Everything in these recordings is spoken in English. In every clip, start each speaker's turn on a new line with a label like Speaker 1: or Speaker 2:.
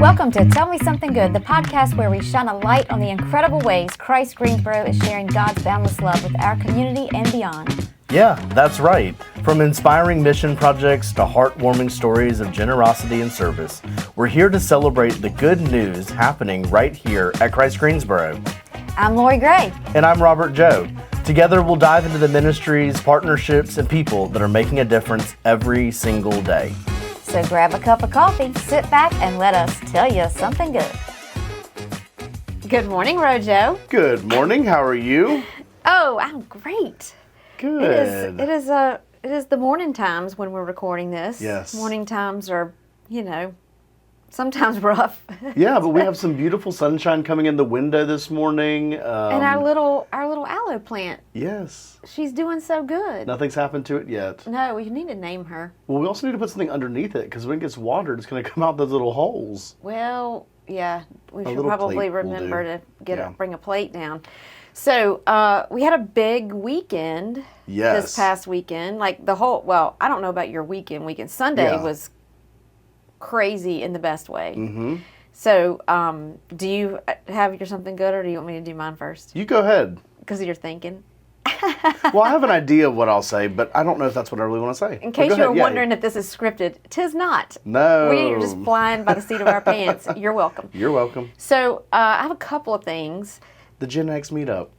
Speaker 1: Welcome to Tell Me Something Good, the podcast where we shine a light on the incredible ways Christ Greensboro is sharing God's boundless love with our community and beyond.
Speaker 2: Yeah, that's right. From inspiring mission projects to heartwarming stories of generosity and service, we're here to celebrate the good news happening right here at Christ Greensboro.
Speaker 1: I'm Lori Gray.
Speaker 2: And I'm Robert Joe. Together we'll dive into the ministries, partnerships, and people that are making a difference every single day.
Speaker 1: So grab a cup of coffee, sit back, and let us tell you something good. Good morning, Rojo.
Speaker 2: Good morning. How are you?
Speaker 1: Oh, I'm great.
Speaker 2: Good.
Speaker 1: It is the morning times when we're recording this.
Speaker 2: Yes.
Speaker 1: Morning times are, sometimes rough.
Speaker 2: Yeah, but we have some beautiful sunshine coming in the window this morning.
Speaker 1: And our little aloe plant.
Speaker 2: Yes.
Speaker 1: She's doing so good.
Speaker 2: Nothing's happened to it yet.
Speaker 1: No, we need to name her.
Speaker 2: Well, we also need to put something underneath it because when it gets watered, it's going to come out those little holes.
Speaker 1: Well, yeah, we should
Speaker 2: little
Speaker 1: probably
Speaker 2: plate will
Speaker 1: remember
Speaker 2: do.
Speaker 1: to bring a plate down. So we had a big weekend this past weekend. Like I don't know about your weekend. Sunday was crazy in the best way.
Speaker 2: Mm-hmm.
Speaker 1: So do you have your something good, or do you want me to do mine first?
Speaker 2: You go ahead.
Speaker 1: Because you're thinking.
Speaker 2: Well, I have an idea of what I'll say, but I don't know if that's what I really want to say.
Speaker 1: In case you were wondering if this is scripted, 'tis not.
Speaker 2: No.
Speaker 1: We're just flying by the seat of our pants. You're welcome.
Speaker 2: You're welcome.
Speaker 1: So I have a couple of things.
Speaker 2: The Gen X meetup.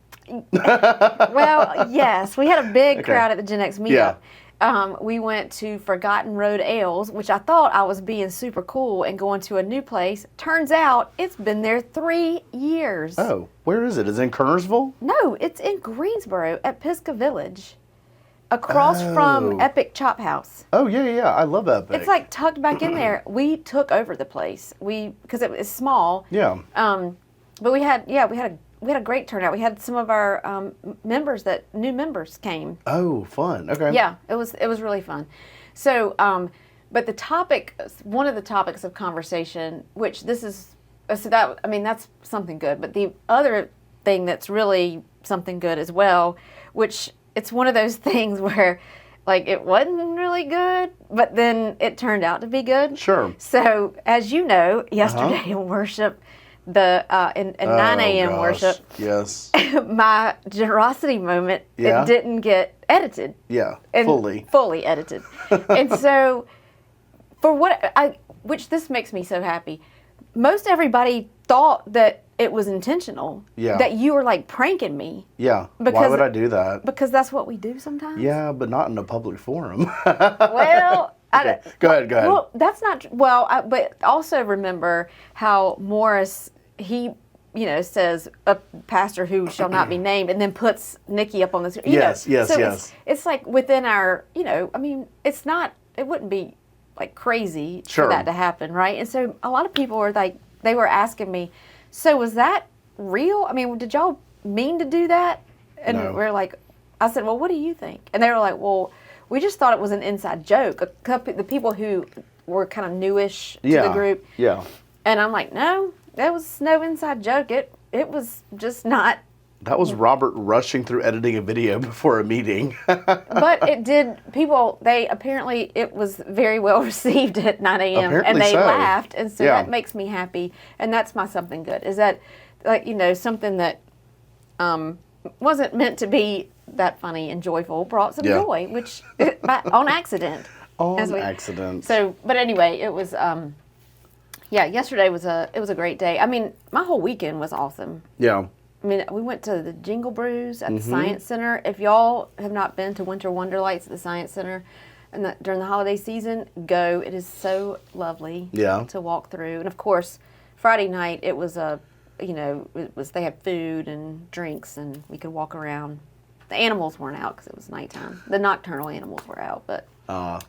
Speaker 1: Well, yes, we had a big crowd at the Gen X meetup.
Speaker 2: Yeah.
Speaker 1: We went to Forgotten Road Ales, which I thought I was being super cool and going to a new place. Turns out it's been there 3 years.
Speaker 2: Oh, where is it? Is it in Kernersville?
Speaker 1: No, it's in Greensboro at Pisgah Village, across from Epic Chop House.
Speaker 2: Oh, yeah. I love Epic.
Speaker 1: It's like tucked back in there. We took over the place. Because it was small.
Speaker 2: Yeah.
Speaker 1: But we had a great turnout. We had some of our new members came.
Speaker 2: Oh, fun. Okay.
Speaker 1: Yeah, it was really fun. So, but one of the topics of conversation, which that's something good. But the other thing that's really something good as well, which it's one of those things where, like, it wasn't really good, but then it turned out to be good.
Speaker 2: Sure.
Speaker 1: So, as you know, yesterday in worship, at 9 a.m. worship,
Speaker 2: yes,
Speaker 1: my generosity moment, it didn't get edited.
Speaker 2: Yeah,
Speaker 1: fully edited. And so, which this makes me so happy. Most everybody thought that it was intentional. Yeah. That you were like pranking me.
Speaker 2: Yeah. Why would I do that?
Speaker 1: Because that's what we do sometimes.
Speaker 2: Yeah, but not in a public forum.
Speaker 1: Well.
Speaker 2: Okay. Go ahead.
Speaker 1: Well, that's not but also remember how Morris, he, says a pastor who shall not be named, and then puts Nikki up on the screen.
Speaker 2: Yes.
Speaker 1: It's like within our, it's not. It wouldn't be like crazy for that to happen, right? And so a lot of people were like, they were asking me, so was that real? I mean, did y'all mean to do that? And we're like, I said, well, what do you think? And they were like, well, we just thought it was an inside joke. The people who were kind of newish to the group.
Speaker 2: Yeah.
Speaker 1: And I'm like, no, that was no inside joke. It was just not.
Speaker 2: That was Robert rushing through editing a video before a meeting.
Speaker 1: But it did. Apparently it was very well received at 9 a.m.
Speaker 2: Apparently
Speaker 1: and they
Speaker 2: so.
Speaker 1: laughed. And so that makes me happy. And that's my something good. Is that, something that wasn't meant to be that funny and joyful, brought some joy, which on accident.
Speaker 2: Accident.
Speaker 1: So, but anyway, it was, yesterday was a great day. I mean, my whole weekend was awesome.
Speaker 2: Yeah.
Speaker 1: I mean, we went to the Jingle Brews at the Science Center. If y'all have not been to Winter Wonderlights at the Science Center during the holiday season, go. It is so lovely to walk through. And of course, Friday night they had food and drinks and we could walk around. The animals weren't out because it was nighttime. The nocturnal animals were out, but but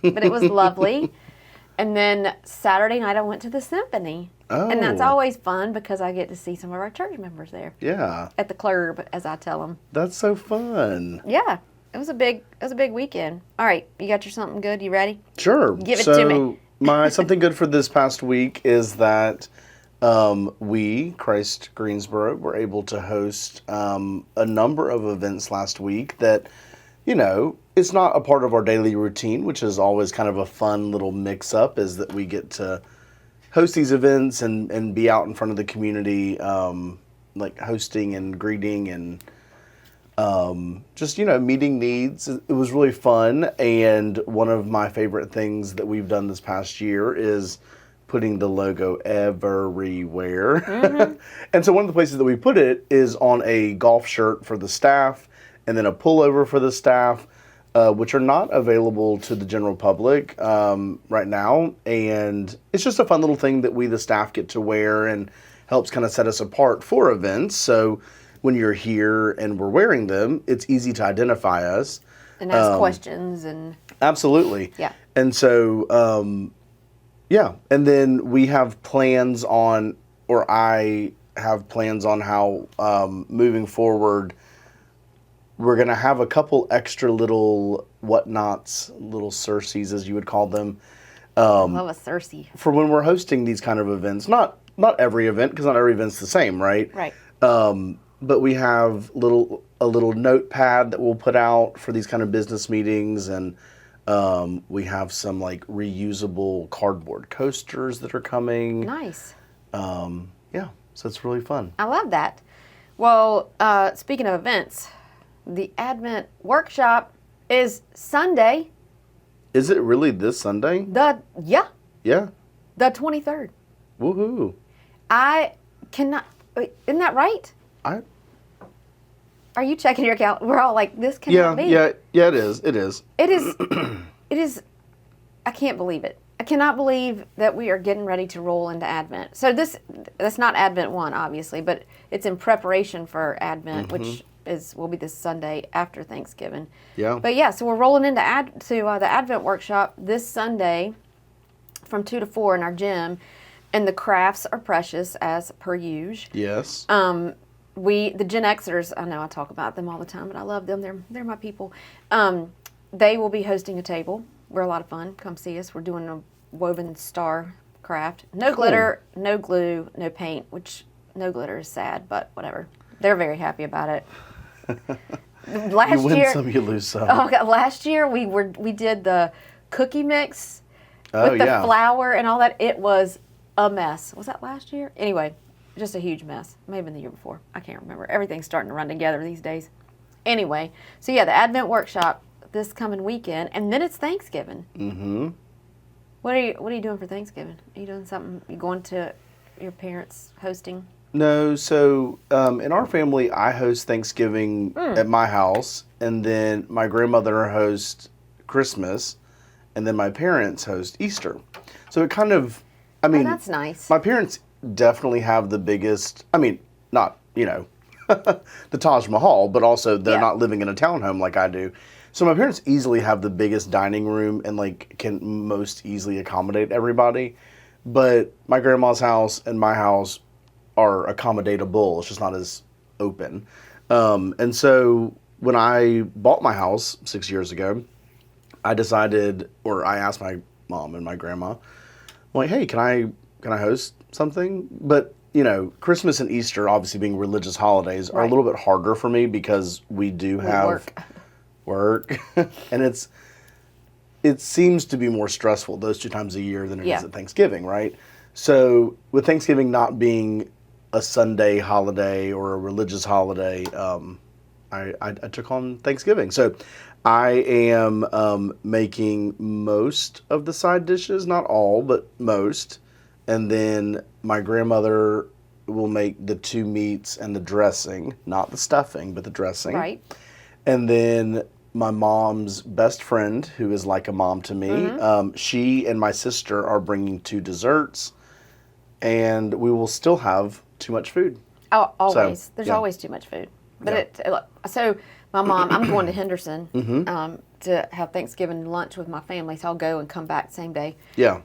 Speaker 1: it was lovely. And then Saturday night I went to the symphony.
Speaker 2: Oh.
Speaker 1: And that's always fun because I get to see some of our church members there.
Speaker 2: Yeah.
Speaker 1: At the club, as I tell them.
Speaker 2: That's so fun.
Speaker 1: Yeah. It was a big weekend. All right, you got your something good? You ready?
Speaker 2: Sure.
Speaker 1: Give it to me.
Speaker 2: My something good for this past week is that we, Christ Greensboro, were able to host a number of events last week that, it's not a part of our daily routine, which is always kind of a fun little mix-up, is that we get to host these events and be out in front of the community, like hosting and greeting and just, meeting needs. It was really fun. And one of my favorite things that we've done this past year is putting the logo everywhere. Mm-hmm. And so one of the places that we put it is on a golf shirt for the staff and then a pullover for the staff, which are not available to the general public right now. And it's just a fun little thing that we, the staff, get to wear and helps kind of set us apart for events. So when you're here and we're wearing them, it's easy to identify us.
Speaker 1: And ask questions and...
Speaker 2: Absolutely.
Speaker 1: Yeah.
Speaker 2: And so, yeah. And then we have plans on, or I have plans on how moving forward, we're going to have a couple extra little whatnots, little Circes as you would call them.
Speaker 1: I love a Circe.
Speaker 2: For when we're hosting these kind of events. Not every event, because not every event's the same, right?
Speaker 1: Right.
Speaker 2: But we have a little notepad that we'll put out for these kind of business meetings, and we have some like reusable cardboard coasters that are coming.
Speaker 1: Nice.
Speaker 2: Yeah, so it's really fun.
Speaker 1: I love that. Well, speaking of events, the Advent workshop is Sunday.
Speaker 2: Is it really this Sunday?
Speaker 1: Yeah.
Speaker 2: Yeah.
Speaker 1: The 23rd.
Speaker 2: Woohoo.
Speaker 1: I cannot. Isn't that right? Are you checking your account? We're all like, this cannot be.
Speaker 2: Yeah, it is. It is.
Speaker 1: It is. I can't believe it. I cannot believe that we are getting ready to roll into Advent. So that's not Advent 1, obviously, but it's in preparation for Advent, which will be this Sunday after Thanksgiving.
Speaker 2: Yeah.
Speaker 1: But yeah, so we're rolling into the Advent workshop this Sunday from 2 to 4 in our gym, and the crafts are precious as per usual.
Speaker 2: Yes.
Speaker 1: The Gen Xers, I know I talk about them all the time, but I love them. They're my people. They will be hosting a table. We're a lot of fun. Come see us. We're doing a woven star craft. No glitter, no glue, no paint, which no glitter is sad, but whatever. They're very happy about it.
Speaker 2: You win some, you lose some.
Speaker 1: Okay, last year we did the cookie mix with the flour and all that. It was a mess. Was that last year? Anyway, just a huge mess. Maybe the year before. I can't remember. Everything's starting to run together these days. Anyway, so yeah, the Advent workshop this coming weekend, and then it's Thanksgiving. Mm-hmm. What are you doing for Thanksgiving? Are you doing something? You going to your parents' hosting?
Speaker 2: No, so in our family, I host Thanksgiving at my house, and then my grandmother hosts Christmas, and then my parents host Easter. So it kind of,
Speaker 1: that's nice.
Speaker 2: My parents definitely have the biggest, not, the Taj Mahal, but also they're not living in a townhome like I do. So my parents easily have the biggest dining room and can most easily accommodate everybody. But my grandma's house and my house are accommodatable. It's just not as open. And so when I bought my house 6 years ago, I asked my mom and my grandma, I'm like, hey, can I host something? But Christmas and Easter, obviously being religious holidays, are a little bit harder for me because we do have work. And it seems to be more stressful those 2 times a year than it is at Thanksgiving, right? So with Thanksgiving not being a Sunday holiday or a religious holiday, I took on Thanksgiving. So I am making most of the side dishes, not all, but most. And then my grandmother will make the 2 meats and the dressing, not the stuffing, but the dressing.
Speaker 1: Right.
Speaker 2: And then my mom's best friend, who is like a mom to me, she and my sister are bringing 2 desserts, and we will still have too much food.
Speaker 1: Oh, always. So, there's always too much food. But so my mom, I'm going to Henderson to have Thanksgiving lunch with my family, so I'll go and come back same day.
Speaker 2: Yeah.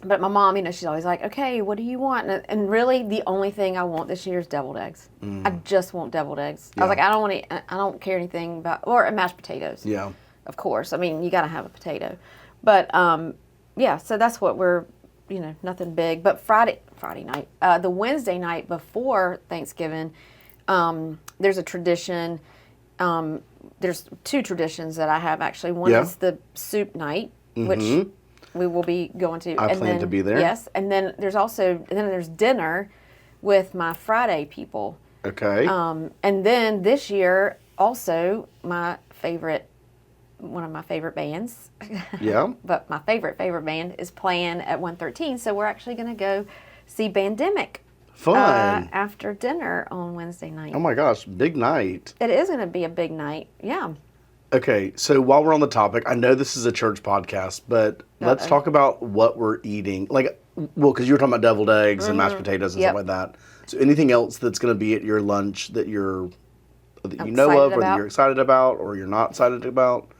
Speaker 1: But my mom, she's always like, okay, what do you want? And really, the only thing I want this year is deviled eggs. I just want deviled eggs. Yeah. I was like, I don't care anything about, or mashed potatoes.
Speaker 2: Yeah.
Speaker 1: Of course. you got to have a potato. But, so that's what we're, nothing big. But Friday night, the Wednesday night before Thanksgiving, there's a tradition. There's 2 traditions that I have, actually. One is the soup night, which we will be going to.
Speaker 2: I plan to be there.
Speaker 1: Yes, and then there's dinner with my Friday people.
Speaker 2: Okay.
Speaker 1: And then this year, also one of my favorite bands.
Speaker 2: Yeah.
Speaker 1: But my favorite band is playing at 1:13, so we're actually going to go see Bandemic.
Speaker 2: Fun.
Speaker 1: After dinner on Wednesday night.
Speaker 2: Oh my gosh, big night.
Speaker 1: It is going to be a big night. Yeah.
Speaker 2: Okay, so while we're on the topic, I know this is a church podcast, but let's talk about what we're eating. Because you were talking about deviled eggs and mashed potatoes and stuff like that. So anything else that's going to be at your lunch that you know of, or that you're excited about, or you're not excited about?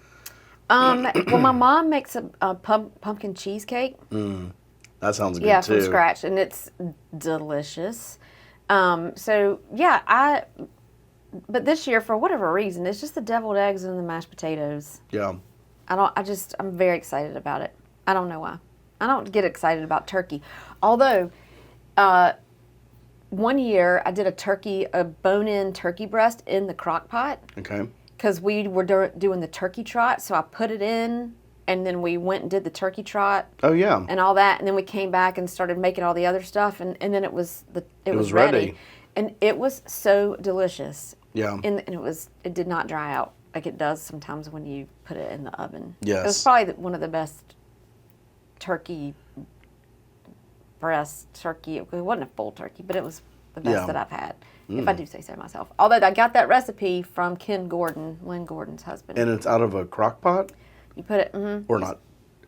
Speaker 1: Well, my mom makes a pumpkin cheesecake.
Speaker 2: That sounds good,
Speaker 1: too. Yeah,
Speaker 2: too.
Speaker 1: from scratch, and it's delicious. So, yeah, but this year, for whatever reason, it's just the deviled eggs and the mashed potatoes.
Speaker 2: Yeah.
Speaker 1: I'm very excited about it. I don't know why. I don't get excited about turkey. Although, one year I did a bone-in turkey breast in the crock pot.
Speaker 2: Okay.
Speaker 1: Because we were doing the turkey trot, so I put it in, and then we went and did the turkey trot.
Speaker 2: Oh, yeah.
Speaker 1: And all that, and then we came back and started making all the other stuff, and then it was ready. And it was so delicious.
Speaker 2: Yeah.
Speaker 1: And it did not dry out like it does sometimes when you put it in the oven.
Speaker 2: Yes.
Speaker 1: It was probably one of the best turkey breast turkey. It wasn't a full turkey, but it was the best that I've had, if I do say so myself. Although I got that recipe from Lynn Gordon's husband.
Speaker 2: And it's out of a crock pot?
Speaker 1: You put it,
Speaker 2: Or not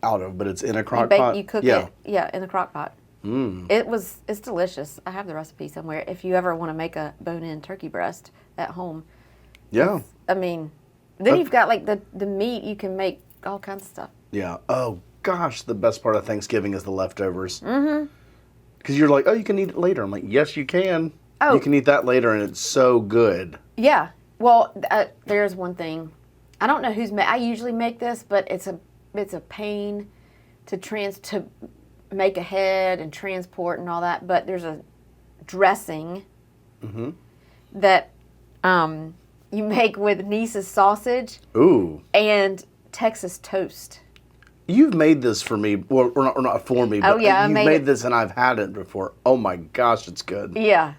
Speaker 2: out of, but it's in a crock pot?
Speaker 1: You cook it, in the crock pot. It's delicious. I have the recipe somewhere. If you ever want to make a bone-in turkey breast at home.
Speaker 2: Yeah.
Speaker 1: Then you've got like the meat, you can make all kinds of stuff.
Speaker 2: Yeah. Oh gosh, the best part of Thanksgiving is the leftovers. Mm-hmm. Because you're like, oh, you can eat it later. I'm like, yes, you can. Oh. You can eat that later, and it's so good.
Speaker 1: Yeah. Well, there's one thing. I don't know I usually make this, but it's a pain to make ahead and transport and all that. But there's a dressing that you make with Nice's sausage.
Speaker 2: Ooh.
Speaker 1: And Texas toast.
Speaker 2: You've made this for me, or not for me, but
Speaker 1: you've
Speaker 2: made this and I've had it before. Oh my gosh, it's good.
Speaker 1: Yeah.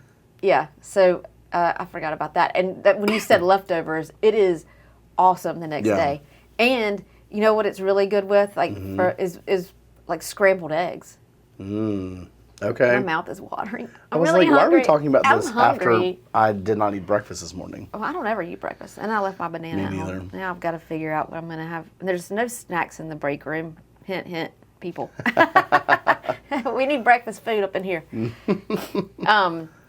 Speaker 1: So I forgot about that. And when you said leftovers, it is awesome the next day. And you know what it's really good with, is like scrambled eggs.
Speaker 2: Okay.
Speaker 1: My mouth is watering.
Speaker 2: I was
Speaker 1: really
Speaker 2: like,
Speaker 1: hungry.
Speaker 2: why are we talking about this
Speaker 1: hungry.
Speaker 2: after I did not eat breakfast this morning?
Speaker 1: Oh, I don't ever eat breakfast, and I left my banana
Speaker 2: Me
Speaker 1: at
Speaker 2: neither.
Speaker 1: home. Now I've got to figure out what I'm going to have. There's no snacks in the break room. Hint, hint, people. We need breakfast food up in here.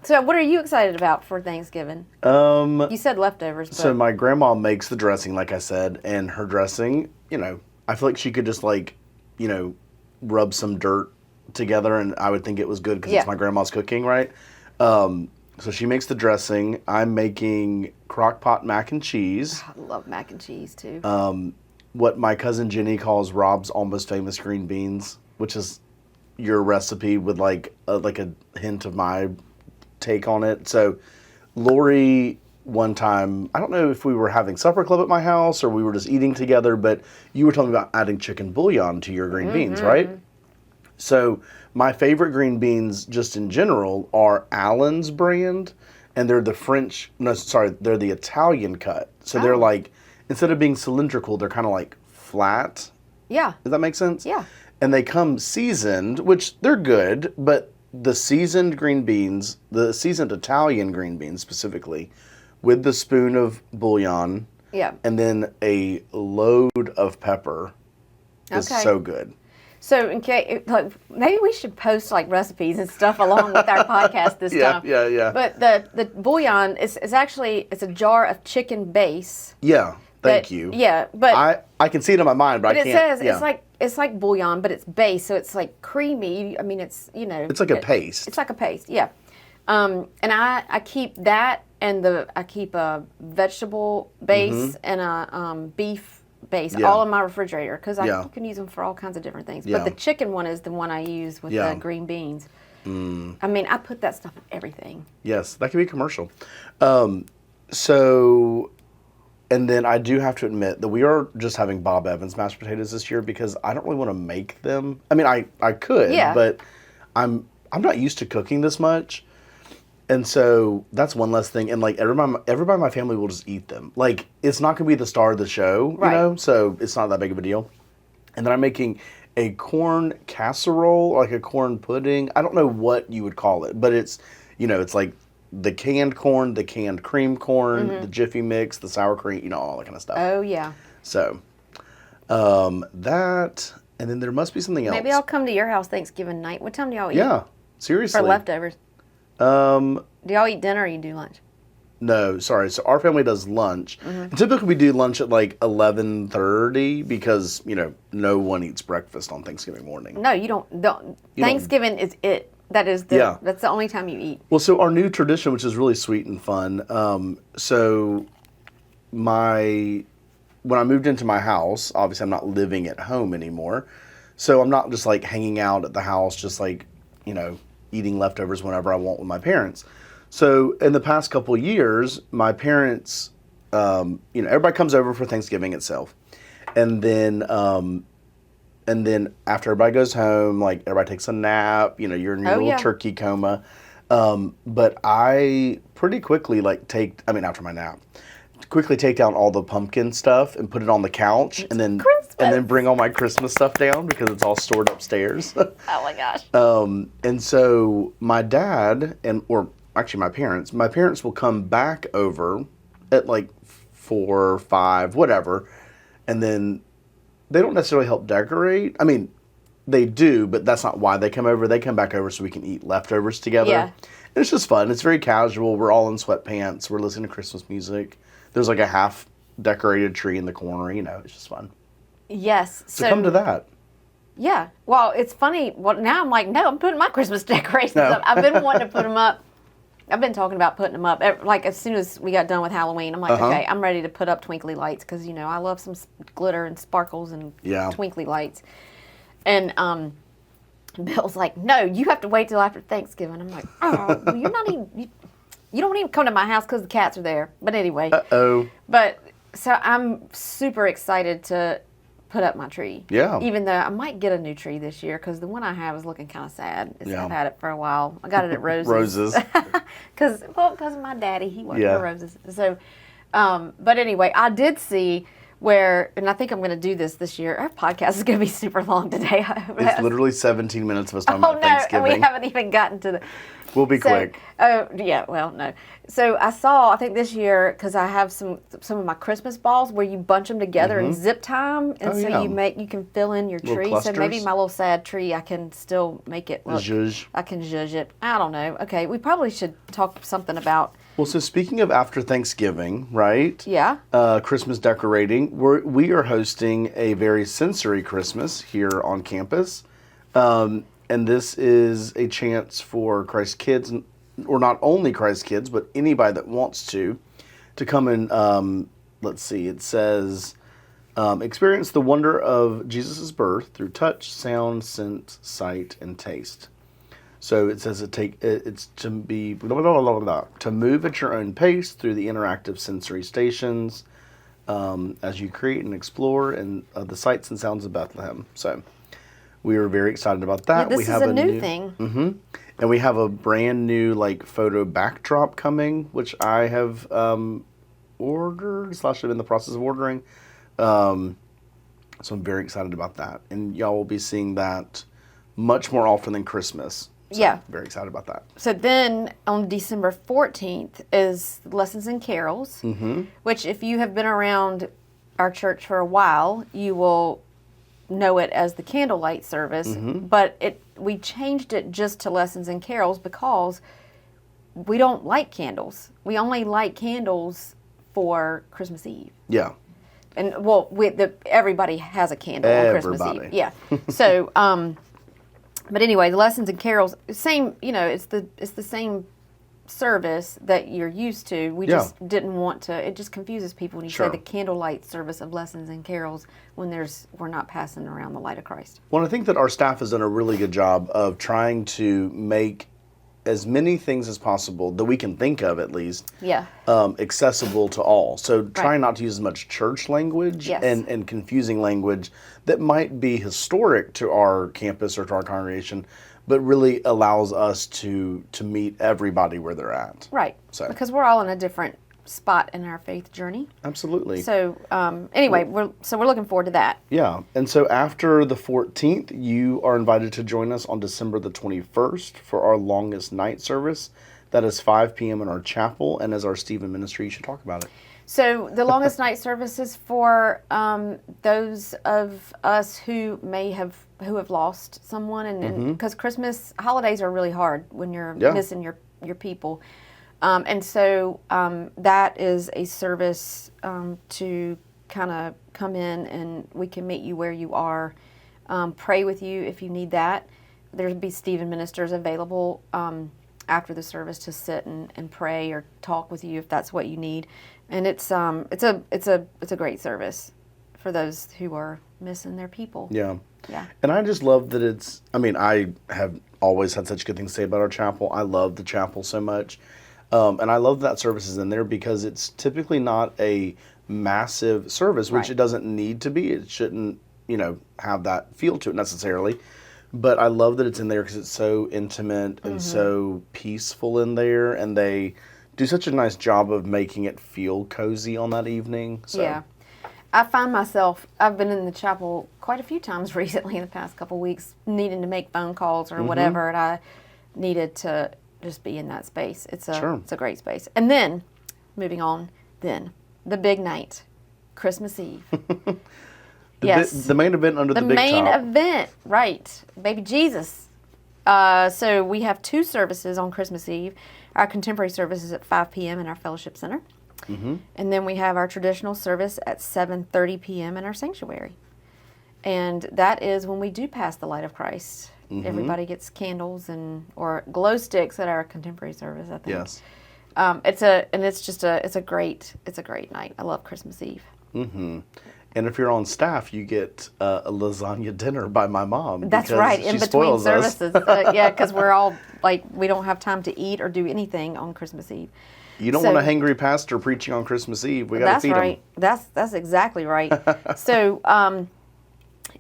Speaker 1: So what are you excited about for Thanksgiving? You said leftovers. But...
Speaker 2: So my grandma makes the dressing, like I said, and her dressing, I feel like she could just rub some dirt together, and I would think it was good because it's my grandma's cooking, right? So she makes the dressing. I'm making crock pot mac and cheese.
Speaker 1: I love mac and cheese too.
Speaker 2: What my cousin Jenny calls Rob's Almost Famous green beans, which is your recipe with like a hint of my take on it. So Lori, one time, I don't know if we were having supper club at my house or we were just eating together, but you were talking about adding chicken bouillon to your green beans, right? So my favorite green beans just in general are Allen's brand, and they're the they're the Italian cut. So they're like, instead of being cylindrical, they're kind of like flat.
Speaker 1: Yeah.
Speaker 2: Does that make sense?
Speaker 1: Yeah.
Speaker 2: And they come seasoned, which they're good, but the seasoned green beans, the seasoned Italian green beans specifically, with the spoon of bouillon, and then a load of pepper is so good.
Speaker 1: So, maybe we should post recipes and stuff along with our podcast this time.
Speaker 2: Yeah.
Speaker 1: But the bouillon is actually a jar of chicken base.
Speaker 2: Yeah, thank you.
Speaker 1: Yeah, but
Speaker 2: I can see it in my mind, but I can't.
Speaker 1: But it says it's like bouillon, but it's base, so it's like creamy. I mean, it's
Speaker 2: it's like a paste.
Speaker 1: It's like a paste, yeah. And I keep that, and I keep a vegetable base and a beef base all in my refrigerator because I can use them for all kinds of different things. But the chicken one is the one I use with the green beans. I mean, I put that stuff in everything.
Speaker 2: Yes, that could be commercial. So And then I do have to admit that we are just having Bob Evans mashed potatoes this year because I don't really want to make them. I mean, I could, but I'm not used to cooking this much. And so that's one less thing. And like everybody in my family will just eat them. Like it's not going to be the star of the show, you know? So it's not that big of a deal. And then I'm making a corn casserole, like a corn pudding. I don't know what you would call it, but it's, you know, it's like the canned corn, the canned cream corn, the Jiffy mix, the sour cream, you know, all that kind of stuff.
Speaker 1: Oh, yeah.
Speaker 2: So, that, and then there must be something else.
Speaker 1: Maybe I'll come to your house Thanksgiving night. What time do y'all eat?
Speaker 2: Yeah, seriously.
Speaker 1: For leftovers. Do y'all eat dinner or you do lunch?
Speaker 2: No, sorry. So our family does lunch. And typically we do lunch at like 11:30 because, you know, no one eats breakfast on Thanksgiving morning.
Speaker 1: No, you don't. Thanksgiving is it. That's the only time you eat.
Speaker 2: Well, so our new tradition, which is really sweet and fun. So when I moved into my house, obviously I'm not living at home anymore. So I'm not just like hanging out at the house, just like, you know, eating leftovers whenever I want with my parents. So in the past couple of years, my parents, you know, everybody comes over for Thanksgiving itself. And then after everybody goes home, like everybody takes a nap, you know, you're in your little turkey coma. But I pretty quickly after my nap, quickly take down all the pumpkin stuff and put it on the couch and then bring all my Christmas stuff down because it's all stored upstairs.
Speaker 1: Oh my gosh.
Speaker 2: And so my dad or actually my parents will come back over at like 4, 5, whatever. And then they don't necessarily help decorate. I mean, they do, but that's not why they come over. They come back over so we can eat leftovers together. Yeah. And it's just fun. It's very casual. We're all in sweatpants. We're listening to Christmas music. There's like a half decorated tree in the corner. You know, it's just fun.
Speaker 1: Yes.
Speaker 2: So come to that.
Speaker 1: Yeah. Well, it's funny. Well, now I'm like, no, I'm putting my Christmas decorations up. I've been wanting to put them up. I've been talking about putting them up. Like, as soon as we got done with Halloween, I'm like, okay, I'm ready to put up twinkly lights because, you know, I love some glitter and sparkles and twinkly lights. And Bill's like, no, you have to wait till after Thanksgiving. I'm like, oh, well, you're not even, you don't even come to my house because the cats are there. But anyway. But, so I'm super excited to put up my tree. Yeah. Even though I might get a new tree this year because the one I have is looking kind of sad. I've had it for a while. I got it at Rose's.
Speaker 2: Roses.
Speaker 1: Because of my daddy. He worked for Roses. So, but anyway, I did see where, and I think I'm going to do this year. Our podcast is going to be super long today.
Speaker 2: It's literally 17 minutes of us talking about Thanksgiving.
Speaker 1: And we haven't even gotten to the...
Speaker 2: We'll be quick.
Speaker 1: Oh, yeah, well, no. So I think this year, because I have some of my Christmas balls where you bunch them together and zip tie them, and you can fill in your tree. So maybe my little sad tree, I can still make it look... Zhuzh. I can zhuzh it. I don't know. Okay, we probably should talk something about...
Speaker 2: Well, so speaking of after Thanksgiving, right?
Speaker 1: Yeah.
Speaker 2: Christmas decorating. We are hosting a very sensory Christmas here on campus. And this is a chance for Christ Kids, or not only Christ Kids, but anybody that wants to come and, let's see, it says, experience the wonder of Jesus' birth through touch, sound, scent, sight, and taste. So it says it's to be, to move at your own pace through the interactive sensory stations as you create and explore the sights and sounds of Bethlehem. So we are very excited about that.
Speaker 1: Yeah, this is a new thing.
Speaker 2: And we have a brand new photo backdrop coming, which I have ordered / I'm in the process of ordering. So I'm very excited about that. And y'all will be seeing that much more often than Christmas. So very excited about that.
Speaker 1: So then on December 14th is Lessons and Carols, which if you have been around our church for a while, you will know it as the candlelight service. But we changed it just to Lessons and Carols because we don't light candles. We only light candles for Christmas Eve.
Speaker 2: Yeah.
Speaker 1: And well, everybody has a candle on Christmas Eve. Yeah. So, but anyway, the Lessons and Carols, same. You know, it's the same service that you're used to. We just didn't want to. It just confuses people when you say the candlelight service of Lessons and Carols when we're not passing around the light of Christ.
Speaker 2: Well, I think that our staff has done a really good job of trying to make as many things as possible that we can think of, at least,
Speaker 1: Yeah.
Speaker 2: accessible to all. So trying not to use as much church language
Speaker 1: Yes.
Speaker 2: and confusing language that might be historic to our campus or to our congregation, but really allows us to meet everybody where they're at.
Speaker 1: Right.
Speaker 2: So.
Speaker 1: Because we're all in a different spot in our faith journey.
Speaker 2: Absolutely.
Speaker 1: So anyway, we're looking forward to that.
Speaker 2: Yeah. And so after the 14th, you are invited to join us on December the 21st for our longest night service. That is 5 p.m. in our chapel. And as our Stephen ministry, you should talk about it.
Speaker 1: So the longest night service is for those of us who have lost someone, and because Christmas holidays are really hard when you're missing your people. And so that is a service to kind of come in, and we can meet you where you are, pray with you if you need that. There'll be Stephen ministers available after the service to sit and pray or talk with you if that's what you need. And it's a great service for those who are missing their people.
Speaker 2: Yeah.
Speaker 1: Yeah.
Speaker 2: And I just love that I have always had such good things to say about our chapel. I love the chapel so much. And I love that service is in there because it's typically not a massive service, which it doesn't need to be. It shouldn't, have that feel to it necessarily. But I love that it's in there because it's so intimate and so peaceful in there. And they do such a nice job of making it feel cozy on that evening. So.
Speaker 1: Yeah. I find myself, I've been in the chapel quite a few times recently in the past couple of weeks, needing to make phone calls or whatever, and I needed to just be in that space. It's a great space. And then, moving on, the big night, Christmas Eve.
Speaker 2: The main event under the big top.
Speaker 1: The main event, right. Baby Jesus. So we have 2 services on Christmas Eve. Our contemporary service is at 5 p.m. in our fellowship center. And then we have our traditional service at 7:30 p.m. in our sanctuary. And that is when we do pass the light of Christ. Everybody gets candles or glow sticks at our contemporary service, I think.
Speaker 2: Yes.
Speaker 1: It's a great night. I love Christmas Eve.
Speaker 2: And if you're on staff, you get a lasagna dinner by my mom.
Speaker 1: That's right, in between services. Because we're all we don't have time to eat or do anything on Christmas Eve.
Speaker 2: You don't want a hangry pastor preaching on Christmas Eve. We got to feed him.
Speaker 1: That's exactly right. So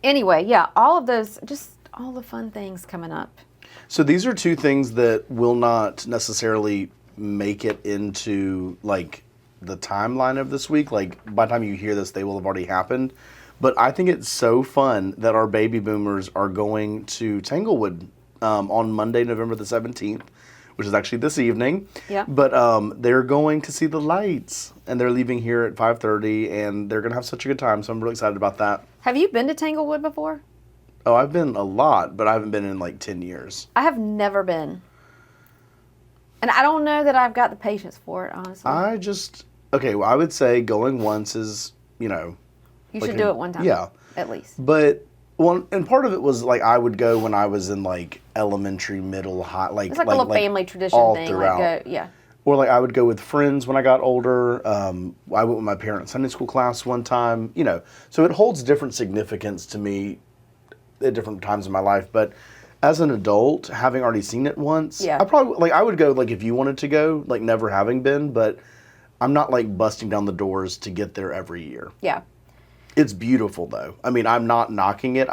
Speaker 1: anyway, all of those, just all the fun things coming up.
Speaker 2: So these are 2 things that will not necessarily make it into the timeline of this week. By the time you hear this, they will have already happened. But I think it's so fun that our baby boomers are going to Tanglewood on Monday, November the 17th, which is actually this evening.
Speaker 1: Yeah.
Speaker 2: But they're going to see the lights, and they're leaving here at 5:30, and they're going to have such a good time. So I'm really excited about that.
Speaker 1: Have you been to Tanglewood before?
Speaker 2: Oh, I've been a lot, but I haven't been in 10 years.
Speaker 1: I have never been. And I don't know that I've got the patience for it, honestly.
Speaker 2: I would say going once is,
Speaker 1: You should do it one time.
Speaker 2: Yeah.
Speaker 1: At least.
Speaker 2: But, and part of it was, I would go when I was in, elementary, middle, high,
Speaker 1: it's like a little family tradition
Speaker 2: all
Speaker 1: thing.
Speaker 2: Throughout. Or, I would go with friends when I got older. I went with my parents' Sunday school class one time, So it holds different significance to me at different times in my life. But as an adult, having already seen it once, I probably, I would go, if you wanted to go, never having been, but I'm not, busting down the doors to get there every year.
Speaker 1: Yeah.
Speaker 2: It's beautiful, though. I mean, I'm not knocking it.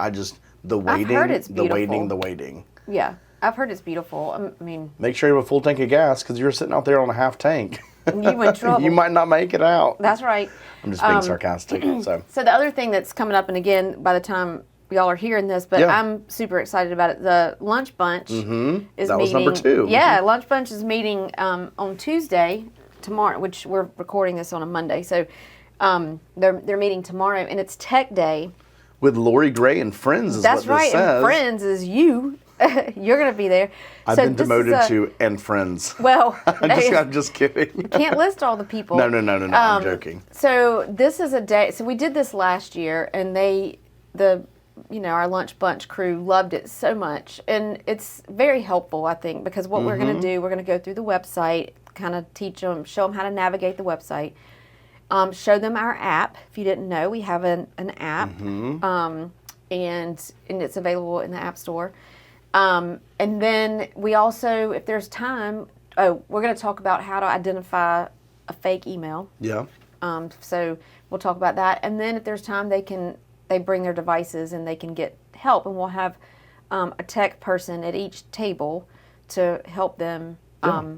Speaker 2: The waiting.
Speaker 1: I've heard it's beautiful.
Speaker 2: The waiting.
Speaker 1: Yeah. I've heard it's beautiful. I mean...
Speaker 2: Make sure you have a full tank of gas, because you're sitting out there on a half tank.
Speaker 1: You in trouble.
Speaker 2: You might not make it out.
Speaker 1: That's right.
Speaker 2: I'm just being sarcastic. So
Speaker 1: the other thing that's coming up, and again, by the time y'all are hearing this, but I'm super excited about it. The Lunch Bunch is meeting.
Speaker 2: That was number 2.
Speaker 1: Yeah, Lunch Bunch is meeting on Tuesday, tomorrow, which we're recording this on a Monday. So they're meeting tomorrow, and it's Tech Day.
Speaker 2: With Lori Gray and Friends is
Speaker 1: That's
Speaker 2: what this
Speaker 1: right,
Speaker 2: says.
Speaker 1: and Friends is you. You're going to be there.
Speaker 2: I've been demoted to and Friends.
Speaker 1: Well,
Speaker 2: I'm just kidding.
Speaker 1: Can't list all the people.
Speaker 2: No. I'm joking.
Speaker 1: So this is a day. So we did this last year, and our Lunch Bunch crew loved it so much, and it's very helpful, I think, because what we're going to do, we're going to go through the website, kind of teach them, show them how to navigate the website, show them our app. If you didn't know, we have an app, and it's available in the App Store. And then we also, if there's time, we're going to talk about how to identify a fake email.
Speaker 2: Yeah.
Speaker 1: So we'll talk about that. And then if there's time, they bring their devices and they can get help. And we'll have a tech person at each table to help them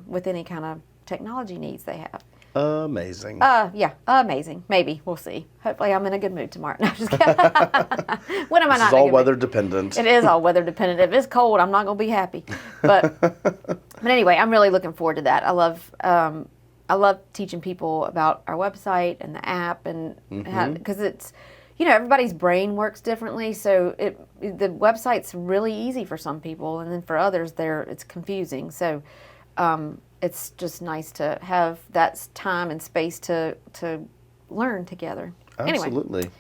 Speaker 1: with any kind of technology needs they have.
Speaker 2: Amazing.
Speaker 1: Yeah, amazing. Maybe. We'll see. Hopefully I'm in a good mood tomorrow. No, just kidding. When am I not in a good mood?
Speaker 2: It's all weather dependent.
Speaker 1: It is all weather dependent. If it's cold, I'm not going to be happy. But anyway, I'm really looking forward to that. I love teaching people about our website and the app, and because it's, everybody's brain works differently. So the website's really easy for some people, and then for others, it's confusing. So it's just nice to have that time and space to learn together.
Speaker 2: Absolutely.
Speaker 1: Anyway.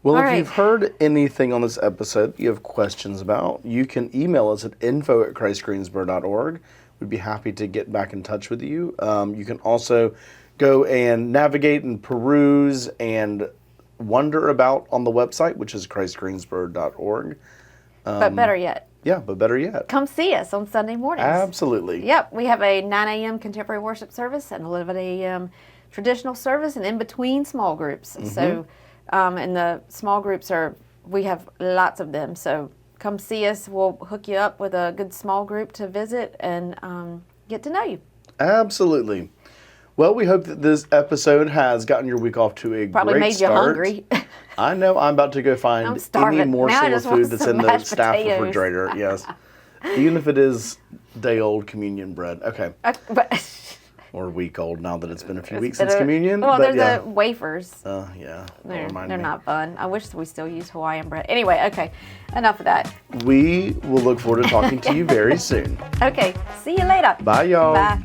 Speaker 2: Well, if you've heard anything on this episode you have questions about, you can email us at info@christgreensboro.org. We'd be happy to get back in touch with you. You can also go and navigate and peruse and wonder about on the website, which is christgreensboro.org.
Speaker 1: But better yet.
Speaker 2: Yeah, but better yet.
Speaker 1: Come see us on Sunday mornings.
Speaker 2: Absolutely.
Speaker 1: Yep, we have a 9 a.m. contemporary worship service and 11 a.m. traditional service, and in between small groups. So, and the small groups we have lots of them. So come see us. We'll hook you up with a good small group to visit and get to know you.
Speaker 2: Absolutely. Well, we hope that this episode has gotten your week off to a
Speaker 1: Probably
Speaker 2: great
Speaker 1: made
Speaker 2: start.
Speaker 1: you hungry.
Speaker 2: I know. I'm about to go find any morsel of food that's in the staff refrigerator. Yes. Even if it is day-old communion bread. Okay. Or week-old now that it's been a few weeks since communion.
Speaker 1: Well, there's the wafers.
Speaker 2: Yeah.
Speaker 1: They're not fun. I wish we still use Hawaiian bread. Anyway, okay. Enough of that.
Speaker 2: We will look forward to talking to you very soon.
Speaker 1: Okay. See you later.
Speaker 2: Bye, y'all.
Speaker 1: Bye.